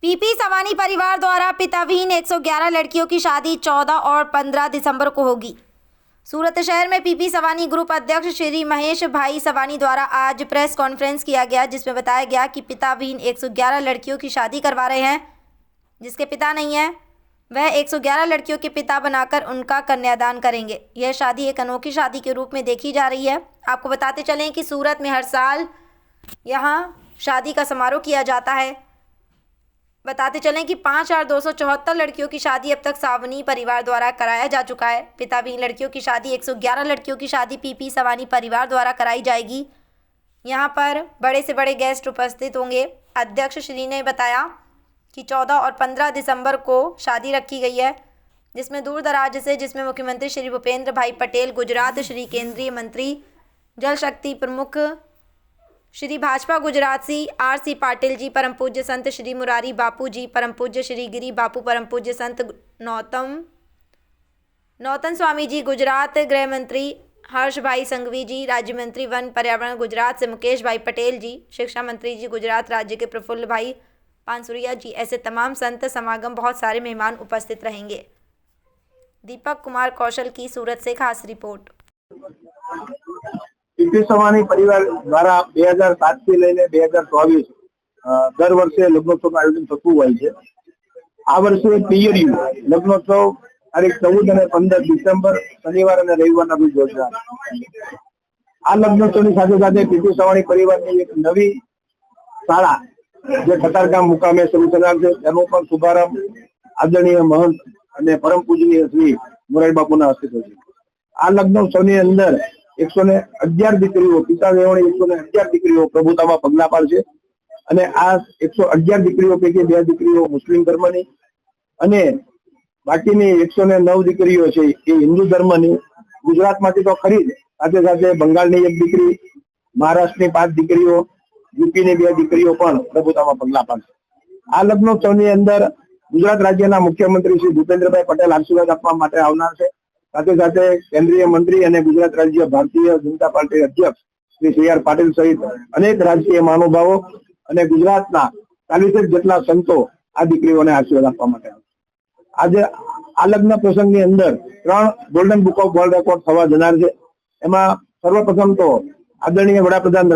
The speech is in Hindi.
पीपी सवानी परिवार द्वारा पिताविहीन 111 लड़कियों की शादी 14 और 15 दिसंबर को होगी। सूरत शहर में पीपी सवानी ग्रुप अध्यक्ष श्री महेश भाई सवानी द्वारा आज प्रेस कॉन्फ्रेंस किया गया, जिसमें बताया गया कि पिताविहीन 111 लड़कियों की शादी करवा रहे हैं। जिसके पिता नहीं है वह 111 लड़कियों के पिता बनाकर उनका कन्यादान करेंगे। यह शादी एक अनोखी शादी के रूप में देखी जा रही है। आपको बताते चलें कि सूरत में हर साल यहाँ शादी का समारोह किया जाता है। बताते चलें कि 5274 लड़कियों की शादी अब तक सावनी परिवार द्वारा कराया जा चुका है। पिताविहीन लड़कियों की शादी 111 लड़कियों की शादी पीपी सवानी परिवार द्वारा कराई जाएगी। यहाँ पर बड़े से बड़े गेस्ट उपस्थित होंगे। अध्यक्ष श्री ने बताया कि 14 और 15 दिसंबर को शादी रखी गई है, जिसमें दूर दराज से जिसमें मुख्यमंत्री श्री भूपेंद्र भाई पटेल गुजरात, श्री केंद्रीय मंत्री जल शक्ति प्रमुख श्री भाजपा गुजरात सी आर.सी. पाटिल जी, परम पूज्य संत श्री मुरारी बापू जी, परम पूज्य श्री गिरी बापू, परम पूज्य संत नौतन स्वामी जी गुजरात, गृह मंत्री हर्ष भाई संघवी जी, राज्य मंत्री वन पर्यावरण गुजरात से मुकेश भाई पटेल जी, शिक्षा मंत्री जी गुजरात राज्य के प्रफुल्ल भाई पानसुरिया जी, ऐसे तमाम संत समागम, बहुत सारे मेहमान उपस्थित रहेंगे। दीपक कुमार कौशल की सूरत से खास रिपोर्ट। पीपी सवानी परिवार द्वारा 2007 થી લઈને 2024 દર વર્ષે લગ્નોત્સવનું આયોજન થતું હોય છે। આ વર્ષે પીયરીયુ લગ્નોત્સવ તારીખ 14 અને 15 ડિસેમ્બર શનિવાર અને રવિવારના રોજ યોજાશે। આ લગ્નોત્સવની સાથે સાથે પીપી સવાણી પરિવારની એક નવી શાળા જે કતારગામ મુકામે શરૂ થનાર છે, તેનો પણ શુભારંભ આદરણીય મહંત અને પરમ પૂજનીય શ્રી મોરારી બાપુના હસ્તે થશે। આ લગ્નોત્સવની અંદર 111 દીકરીઓ, પિતા વેવણી 111 દીકરીઓ પ્રભુતામાં પગલા પાડશે અને આ 111 દીકરીઓ પૈકી 2 દીકરીઓ મુસ્લિમ ધર્મની અને બાકીની 109 દીકરીઓ છે એ હિન્દુ ધર્મની। ગુજરાતમાંથી તો ખરી જ, સાથે સાથે બંગાળની 1 દીકરી, મહારાષ્ટ્રની 5 દીકરીઓ, યુપીની 2 દીકરીઓ પણ પ્રભુતામાં પગલા પાડશે। આ લગ્નોત્સવની અંદર ગુજરાત રાજ્યના મુખ્યમંત્રી શ્રી ભૂપેન્દ્રભાઈ પટેલ આશીર્વાદ આપવા માટે આવનાર છે। સાથે સાથે કેન્દ્રીય મંત્રી અને ગુજરાત રાજ્ય ભારતીય જનતા પાર્ટી અધ્યક્ષ શ્રી સી.આર. પાટીલ સહિત અનેક રાજકીય મહાનુભાવો અને ગુજરાતના 40 જેટલા સંતો આ દીકરીઓને આશીર્વાદ આપવા માટે આવશે। આજે આ લગ્ન પ્રસંગની અંદર 3 golden book of world record થવા જનાર છે। એમાં સર્વપ્રથમ તો આદરણીય વડાપ્રધાન